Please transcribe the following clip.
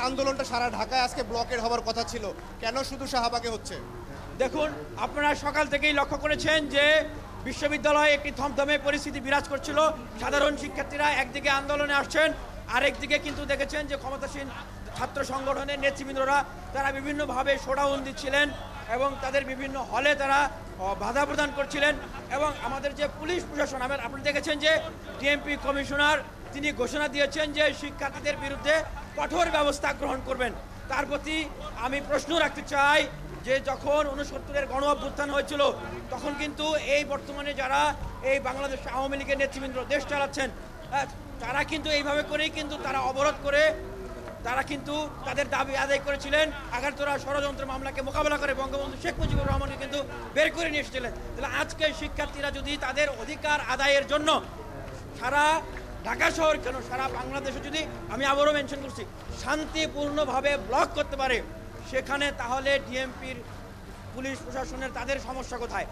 আন্দোলনটা সারা ঢাকায় আজকে ব্লকের হওয়ার কথা ছিল, কেন শুধু শাহবাগে হচ্ছে? দেখুন, আপনারা সকাল থেকেই লক্ষ্য করেছেন যে বিশ্ববিদ্যালয়ে একটি থমথমে পরিস্থিতি বিরাজ করছিল। সাধারণ শিক্ষার্থীরা একদিকে আন্দোলনে আসছেন, আরেকদিকে কিন্তু দেখেছেন যে ক্ষমতাসীন ছাত্র সংগঠনের নেতৃবৃন্দরা তারা বিভিন্নভাবে শোডাউন দিচ্ছিলেন এবং তাদের বিভিন্ন হলে তারা বাধা প্রদান করছিলেন। এবং আমাদের যে পুলিশ প্রশাসন, আপনি দেখেছেন যে ডিএমপি কমিশনার তিনি ঘোষণা দিয়েছেন যে শিক্ষার্থীদের বিরুদ্ধে কঠোর ব্যবস্থা গ্রহণ করবেন। তার প্রতি আমি প্রশ্ন রাখতে চাই যে যখন 69-এর গণ অভ্যুত্থান হয়েছিল তখন কিন্তু এই বর্তমানে যারা এই বাংলাদেশ আওয়ামী লীগের নেতৃবৃন্দ দেশ চালাচ্ছেন, তারা কিন্তু এইভাবে করেই কিন্তু তারা অবরোধ করে তারা কিন্তু তাদের দাবি আদায় করেছিলেন। আগারতলা ষড়যন্ত্র মামলাকে মোকাবেলা করে বঙ্গবন্ধু শেখ মুজিবুর রহমানকে কিন্তু বের করে নিয়ে এসেছিলেন। তাহলে আজকে শিক্ষার্থীরা যদি তাদের অধিকার আদায়ের জন্য সারা ঢাকা শহর কেন সারা বাংলাদেশে যদি, আমি আবারও মেনশন করছি, শান্তিপূর্ণভাবে ব্লক করতে পারে, সেখানে তাহলে ডিএমপির পুলিশ প্রশাসনের তাদের সমস্যা কোথায়?